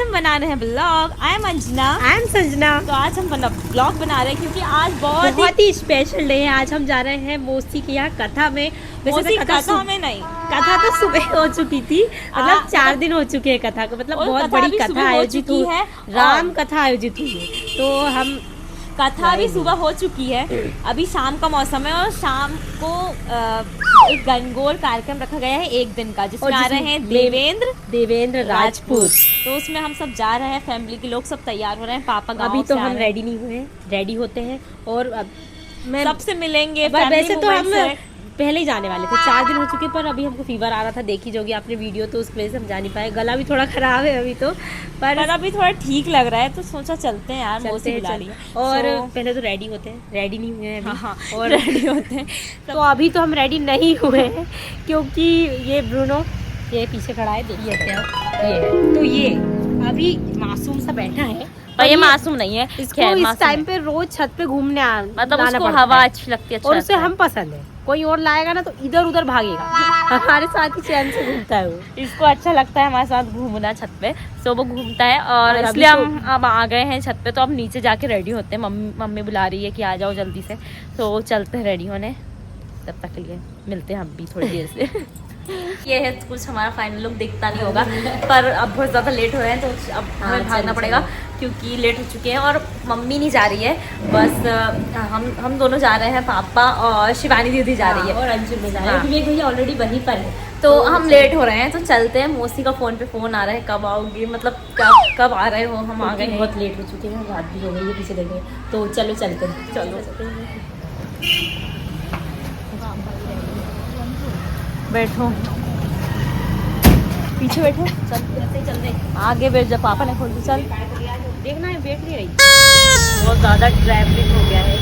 आज हम बना रहे हैं blog. I am Anjana, I am Sanjana. तो आज हम ब्लॉग बना रहे हैं क्योंकि आज बहुत ही स्पेशल डे है। आज हम जा रहे हैं मौसी के यहाँ कथा में। वैसे कथा में नहीं, कथा तो सुबह हो चुकी थी, मतलब 4 दिन हो चुके हैं कथा को, मतलब बहुत बड़ी कथा आयोजित हुई है, राम कथा आयोजित हुई है। तो हम कथा भी सुबह हो चुकी है, अभी शाम का मौसम है और शाम को एक गणगौर कार्यक्रम रखा गया है 1 दिन का, जिसमें आ रहे हैं देवेंद्र राजपूत। तो उसमें हम सब जा रहे हैं, फैमिली के लोग सब तैयार हो रहे हैं। पापा गाँव अभी तो हम रेडी नहीं हुए हैं, रेडी होते हैं और मैं सबसे मिलेंगे। वैसे तो हम पहले ही जाने वाले थे, 4 दिन हो चुके, पर अभी हमको फीवर आ रहा था, देखी जोगी आपने वीडियो, तो उस वजह से हम जा नहीं पाए। गला भी थोड़ा खराब है अभी तो, पर अभी थोड़ा ठीक लग रहा है, तो सोचा चलते हैं यार, मौसी बुला रही है। और पहले तो रेडी होते हैं, रेडी नहीं हुए हैं अभी। हाँ, और रेडी होते हैं तो अभी तो हम रेडी नहीं हुए हैं, क्योंकि ये ब्रूनो ये पीछे खड़ा है, देखिए क्या ये, तो ये अभी मासूम सा बैठा है, पर ये मासूम नहीं है। इसको इस टाइम पे रोज छत पे घूमने मतलब उसको हवा अच्छी लगती है, और उसे हम पसंद है। कोई और लाएगा ना तो इधर उधर भागेगा, हमारे साथ ही चैन से घूमता है वो। इसको अच्छा लगता है हमारे साथ घूमना छत पे, तो वो घूमता है। और इसलिए हम अब आ गए हैं छत पे, तो अब नीचे जाके रेडी होते हैं। मम्मी बुला रही है कि आ जाओ जल्दी से, तो चलते हैं रेडी होने। तब तक के लिए मिलते हैं हम भी थोड़ी देर से। ये है कुछ हमारा फाइनल लुक, दिखता नहीं होगा, पर अब बहुत ज़्यादा लेट हो रहे हैं, तो अब हमें भागना पड़ेगा क्योंकि लेट हो चुके हैं। और मम्मी नहीं जा रही है, बस हम दोनों जा रहे हैं, पापा और शिवानी दीदी जा रही है, और अंजुम जा रही है, क्योंकि भैया ऑलरेडी वहीं पर है। तो हम लेट हो रहे हैं, तो चलते हैं। मौसी का फ़ोन पे फ़ोन आ रहा है, कब आओगी, मतलब कब आ रहे हो। हम आ गए, बहुत लेट हो चुके हैं, रात भी हो गई है, पीछे देखें, तो चलो चलते हैं, चलो बैठो, पीछे बैठो, चलते आगे बैठ जा, पापा ने खोल दी। चल देखना है, बैठ नहीं रही, बहुत ज़्यादा ट्रैफिक हो गया है।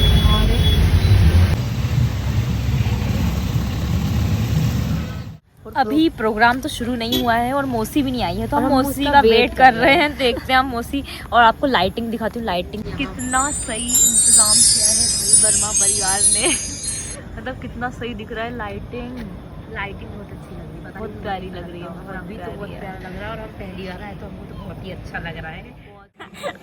अभी प्रोग्राम तो शुरू नहीं हुआ है और मौसी भी नहीं आई है, तो हम मौसी का वेट कर रहे हैं। देखते हैं हम मौसी। और आपको लाइटिंग दिखाती हूँ, लाइटिंग कितना सही इंतजाम किया है भाई वर्मा परिवार ने। मतलब कितना सही दिख रहा है, लाइटिंग बहुत अच्छी लग रही है, बहुत प्यारी लग रही है। अभी तो बहुत प्यारा लग रहा है, और हम पहली बार आए तो हमको तो बहुत ही अच्छा लग रहा है।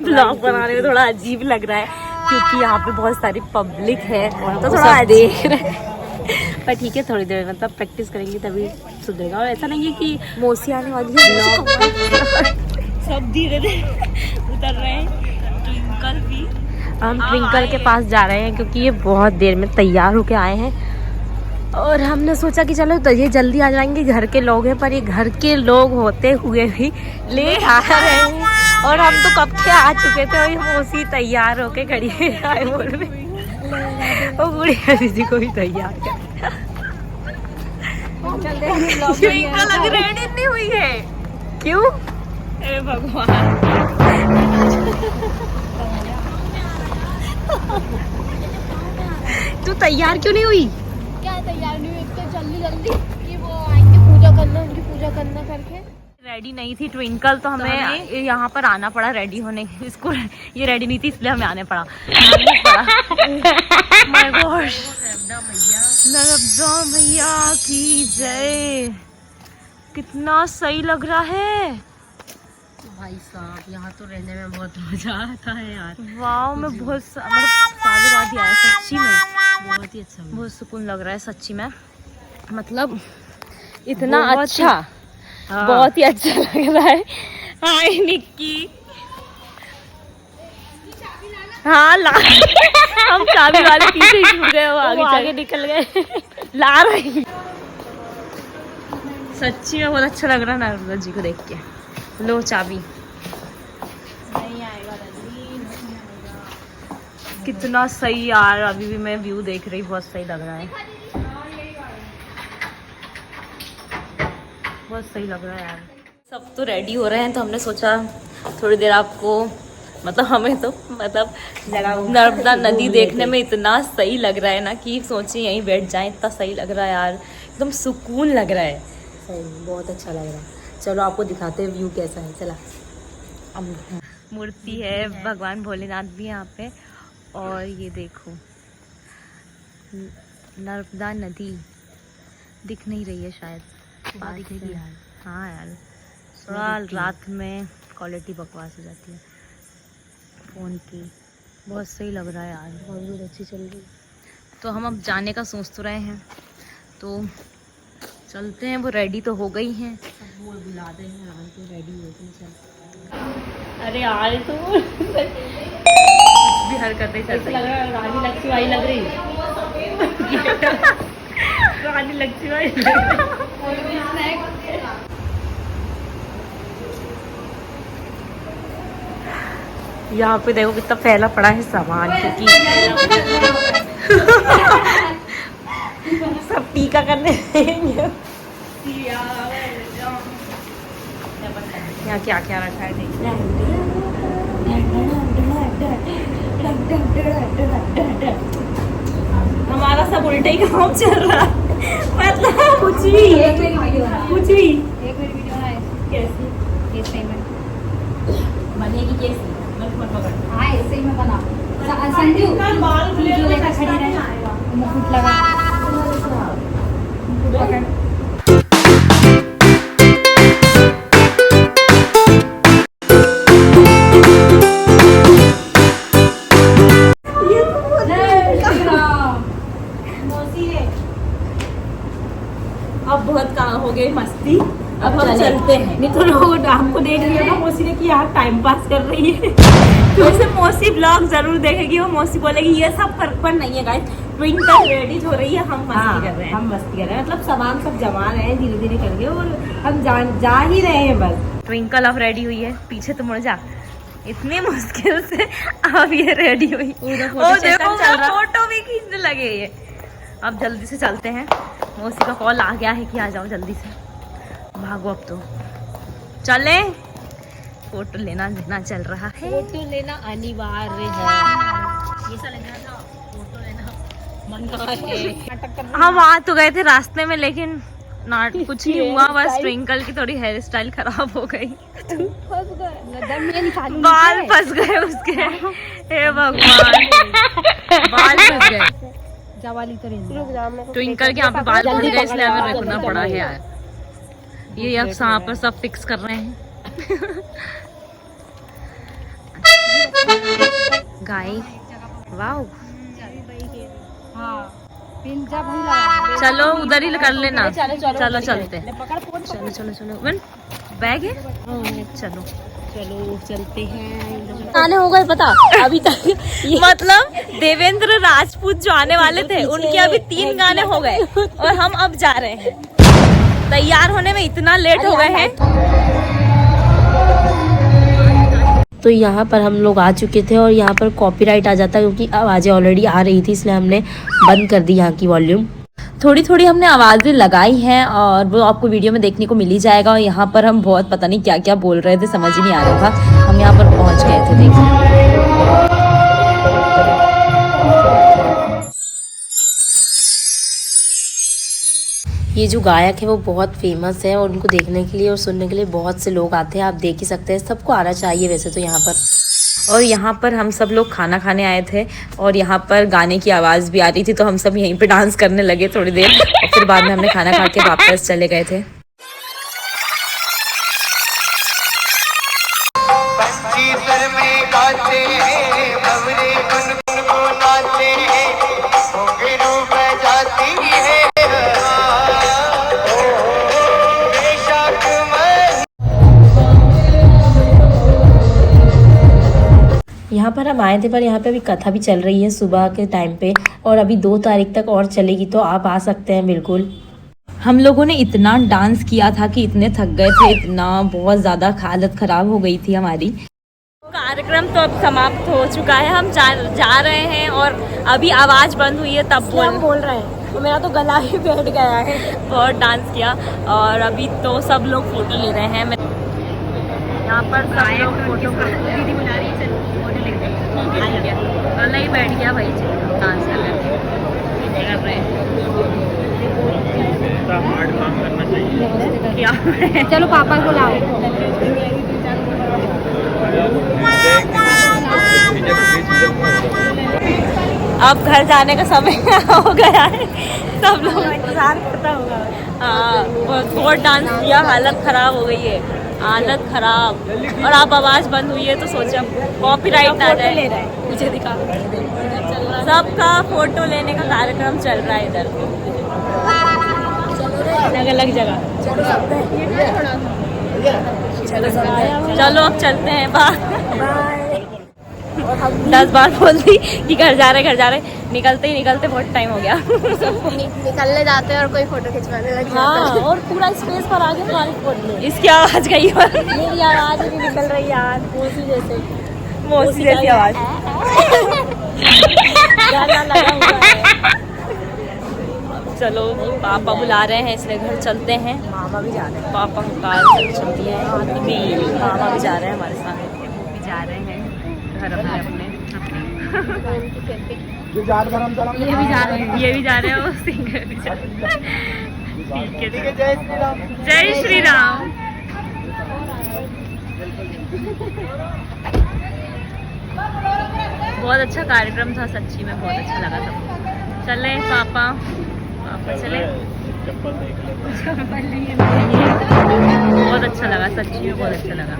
ब्लॉग बनाने में थोड़ा अजीब लग रहा है क्योंकि यहाँ पे बहुत सारी पब्लिक है, तो थोड़ा देख रहे हैं, पर ठीक है, थोड़ी देर मतलब प्रैक्टिस करेंगे तभी सुधरेगा। और ऐसा नहीं है कि मौसी आने वाली है, सब धीरे धीरे उतर रहे हैं। ट्विंकल भी, हम ट्विंकल के पास जा रहे हैं क्योंकि ये बहुत देर में तैयार होके आए हैं, और हमने सोचा कि चलो तो ये जल्दी आ जाएंगे, घर के लोग हैं, पर ये घर के लोग होते हुए भी लेट आ रहे हैं। और हम तो कब के आ चुके थे, और मौसी तैयार होके खड़ी है, बोल रही वो बुढ़िया दीदी को भी तैयार कर। ट्विंकल अभी रेडी नहीं हुई है, क्यों? हे भगवान, तू तैयार क्यों नहीं हुई? क्या तैयार नहीं हुई, तो जल्दी कि वो आएंगे पूजा करना, उनकी पूजा करना करके रेडी नहीं थी ट्विंकल, तो हमें यहाँ पर आना पड़ा रेडी होने। इसको ये रेडी नहीं थी, इसलिए हमें आने पड़ा। माय गॉड, नर्मदा मैया की जय। कितना सही लग रहा है भाई साहब, यहाँ तो रहने में बहुत मजा आता है यार। वाह, मैं बहुत मतलब सालों बाद ही आया सच्ची में, बहुत ही अच्छा, बहुत सुकून लग रहा है सच्ची में। मतलब इतना अच्छा, बहुत ही अच्छा लग रहा है। हाय निक्की, हाँ ला हम चाबी वाले पीछे ही छूट गए, वो आगे निकल गए। ला रही। सच्ची में बहुत अच्छा लग रहा है नर्मदा जी को देख के। लो चाबी। नहीं आएगा, कितना सही यार, अभी भी मैं व्यू देख रही, बहुत सही लग रहा है, बहुत सही लग रहा है यार। सब तो रेडी हो रहे हैं, तो हमने सोचा थोड़ी देर आपको, मतलब हमें तो मतलब नर्मदा नदी देखने में इतना सही लग रहा है ना कि सोचिए यहीं बैठ जाएं, इतना सही लग रहा है यार, एकदम सुकून लग रहा है। सही, बहुत अच्छा लग रहा है। चलो आपको दिखाते हैं व्यू कैसा है, चला। मूर्ति है, भगवान भोलेनाथ भी है यहाँ पे, और ये देखो नर्मदा नदी दिख नहीं रही है शायद, दिखेगी यार। हाँ यार, थोड़ा रात में क्वालिटी बकवास हो जाती है फ़ोन की। बहुत सही लग रहा है यार, बहुत अच्छी चल रही है। तो हम अब जाने का सोच तो रहे हैं, तो चलते हैं। वो रेडी तो हो गई हैं, वो बुला दे हैं रान को, रेडी हो गई चल। अरे यार तो भी हरकतें चल रही, लग रहा है रानी लक्ष्मीबाई लग रही रानी लक्ष्मीबाई यहाँ पे देखो कितना फैला पड़ा है सामान, क्योंकि सब टीका करने देंगे। यहाँ क्या क्या रखा है देखिए। हमारा सब उल्टा ही काम चल रहा है, मतलब कुछ भी कैसी बनेगी, कैसी हाँ ऐसे ही मैं बना संजू जो लेकर खड़ी रहे मुकुट लगा मुकुट पकड़। अब बहुत कहाँ हो गई मस्ती, अब हम चलते हैं। नहीं तो लोग हमको देख लिया ना मौसी ने कि यार टाइम पास कर रही है तो उसे मौसी ब्लॉग जरूर देखेगी, वो मौसी बोलेगी ये सब पर नहीं है गाइस, ट्विंकल रेडी हो रही है, हम मस्ती कर रहे हैं। हम मस्ती कर रहे हैं, मतलब सामान सब जमा रहे हैं धीरे धीरे करके, और हम जा ही रहे हैं बस। ट्विंकल अब रेडी हुई है, पीछे तो मुड़ जा, इतनी मुश्किल से अब ये रेडी हुई। और देखो फोटो भी खींचने लगे ये। अब जल्दी से चलते हैं, मौसी का कॉल आ गया है कि आ जाओ जल्दी से, भागो अब तो चले। फोटो लेना चल रहा है, फोटो लेना अनिवार्य है, ऐसा लग रहा था फोटो लेना मन। हम आ तो गए थे रास्ते में, लेकिन कुछ नहीं हुआ, बस ट्विंकल की थोड़ी हेयर स्टाइल खराब हो गई, बाल फंस गए उसके, हे भगवान बाल फंस गए। ट्विंकल के यहाँ पे बाल फंस गए, इसलिए हमें रुकना पड़ा है यार। ये अब यहाँ पर सब फिक्स कर रहे हैं गाय। वाओ चलो उधर ही कर लेना, चलो चलते हैं, चलो चलो चलो वन बैग है, चलो चलो चलते हैं। आने हो गए पता अभी तक मतलब देवेंद्र राजपूत जो आने वाले थे उनके अभी 3 गाने हो गए और हम अब जा रहे हैं। तैयार होने में इतना लेट हो गए हैं। तो यहाँ पर हम लोग आ चुके थे और यहाँ पर कॉपीराइट आ जाता क्योंकि आवाज़ें ऑलरेडी आ रही थी, इसलिए हमने बंद कर दी यहाँ की वॉल्यूम। थोड़ी थोड़ी हमने आवाज़ें लगाई हैं और वो आपको वीडियो में देखने को मिल ही जाएगा। और यहाँ पर हम बहुत पता नहीं क्या क्या बोल रहे थे, समझ ही नहीं आ रहा था। हम यहाँ पर पहुँच गए थे, देखिए। ये जो गायक है वो बहुत फेमस है और उनको देखने के लिए और सुनने के लिए बहुत से लोग आते हैं। आप देख ही सकते हैं, सबको आना चाहिए वैसे तो यहाँ पर। और यहाँ पर हम सब लोग खाना खाने आए थे और यहाँ पर गाने की आवाज़ भी आ रही थी, तो हम सब यहीं पे डांस करने लगे थोड़ी देर और फिर बाद में हमने खाना खा के वापस चले गए थे। यहाँ पर हम आए थे पर यहाँ पे अभी कथा भी चल रही है सुबह के टाइम पे, और अभी 2 तारीख तक और चलेगी, तो आप आ सकते हैं बिल्कुल। हम लोगों ने इतना डांस किया था कि इतने थक गए थे, इतना बहुत ज़्यादा हालत ख़राब हो गई थी हमारी। कार्यक्रम तो अब समाप्त हो चुका है, हम जा रहे हैं और अभी आवाज़ बंद हुई है तब बोल रहे हैं, तो मेरा तो गला ही बैठ गया है। बहुत डांस किया और अभी तो सब लोग फ़ोटो ले रहे हैं। यहाँ पर सब लोग फोटो दीदी बुला रही है, फोटो ले गया नहीं बैठ गया भाई डांस कर रहे हैं। क्या चलो पापा को लाओ। अब घर जाने का समय हो गया है, सब लोग इंतजार करता होगा। हाँ बहुत डांस किया, हालत खराब हो गई है। हालत खराब। और अब आवाज बंद हुई है तो सोचा कॉपीराइट ना आ जाए। ले रहा है मुझे दिखा, सबका फोटो लेने का कार्यक्रम चल रहा है इधर अलग अलग जगह। चलो अब चलते हैं बाय। 10 बार बोल दी कि घर जा रहे, निकलते ही निकलते बहुत टाइम हो गया। निकलने जाते हैं और कोई फोटो खिंचवाने लग जाता है। हाँ, और पूरा स्पेस पर आगे हमारी फोटो। इसकी आवाज गई और मेरी आवाज भी निकल रही यार, मौसी जैसी आवाज। गाना लगा हुआ है। चलो पापा बुला रहे हैं इसलिए घर चलते हैं। मामा भी जा रहे हैं। पापा की कार चलती है, मामा भी जा रहे हैं हमारे साथ, वो भी जा रहे हैं घर अपने। ये भी जा रहे हैं वो सिंगर भी जा रहे हैं। ठीक है, जय श्री राम। बहुत अच्छा कार्यक्रम था, सच्ची में बहुत अच्छा लगा सबको। चले पापा चले। बहुत अच्छा लगा, सच्ची में बहुत अच्छा लगा।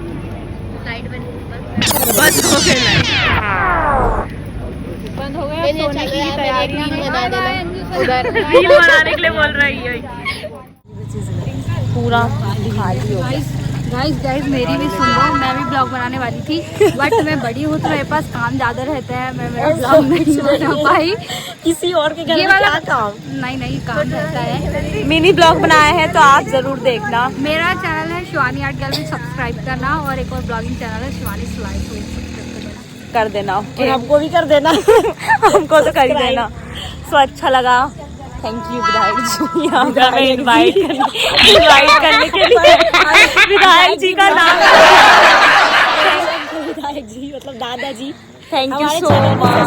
बंद हो गया, सोने की तैयारी रील बनाने के लिए बोल रही है। पूरा खाली हो गया। गाइस मेरी भी सुन लो, मैं भी ब्लॉग बनाने वाली थी बट मैं बड़ी हूँ तो मेरे पास काम ज्यादा रहता है, मैं मेरा ब्लॉग नहीं बना पाई। किसी और के घर में क्या काम? नहीं काम रहता है। मिनी ब्लॉग बनाया है तो आप जरूर देखना। मेरा चैनल है शिवानी आर्ट गैलरी, सब्सक्राइब करना, और एक और ब्लॉगिंग चैनल है शिवानी सिलाई, कर देना। और हमको भी कर देना। हमको तो कर ही देना। सो अच्छा लगा, थैंक यू विधायक जी यहाँ पे हमें इनवाइट करने के लिए। विधायक जी का नाम विधायक जी मतलब दादाजी। Thank you so much.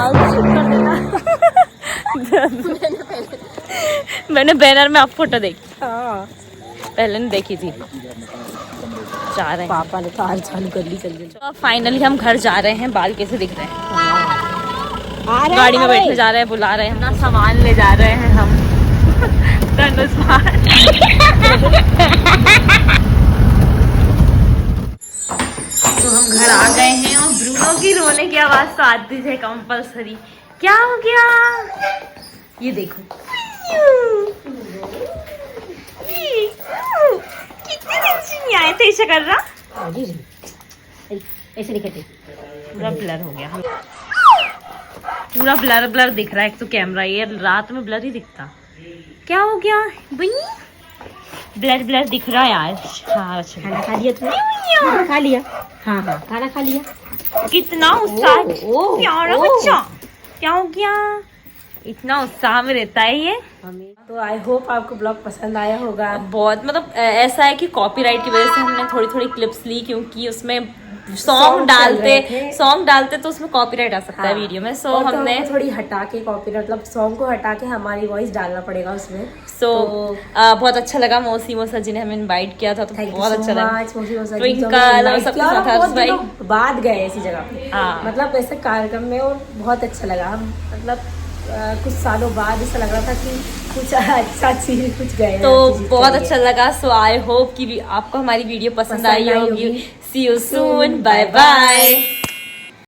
मैंने बैनर में आप फोटो देखी, पहले नहीं देखी थी। जा रहे हैं, पापा ने कार चालू कर ली। तो फाइनली हम घर जा रहे हैं। बाल कैसे दिख रहे हैं? गाड़ी में बैठे जा रहे हैं, बुला रहे हैं ना, सामान ले जा रहे हैं हम। तो हम घर आ गए हैं और ब्रूनो की रोने की आवाज तो आती है कंपलसरी। क्या हो गया? ये देखो कितने दिन से नहीं आए थे। ऐसा कर रहा, ऐसे नहीं कहते। पूरा ब्लर हो गया, पूरा ब्लर दिख रहा है। एक तो कैमरा, ये रात में ब्लर ही दिखता। क्या हो गया? ब्लर दिख रहा है यार। हाँ, खाना खा लिया तुमने? खाना खा लिया? हाँ खाना खा लिया। कितना उत्साह प्यारा बच्चा। क्या हो गया? इतना उत्साह में रहता है ये। तो आई होप आपको ब्लॉग पसंद आया होगा। बहुत मतलब ऐसा है कि कॉपीराइट की वजह से हमने थोड़ी क्लिप्स ली, क्योंकि उसमें सॉन्ग डालते तो उसमें कॉपीराइट आ सकता है वीडियो में। सो हमने थोड़ी हटा के कॉपीराइट मतलब सॉन्ग को हटा के हमारी वॉइस डालना पड़ेगा उसमें। बहुत अच्छा लगा। मौसा जी ने हमें इनवाइट किया था तो बहुत अच्छा लगा। ट्विंकल और सबके साथ बाद गए ऐसी जगह पे, हाँ। मतलब ऐसे कार्यक्रम में, और बहुत अच्छा लगा। हम मतलब कुछ सालों बाद ऐसा लग रहा था कि कुछ अच्छा चीज कुछ गए तो बहुत अच्छा लगा। सो आई होप कि आपको हमारी वीडियो पसंद आई होगी। सी यू सून, बाय बाय।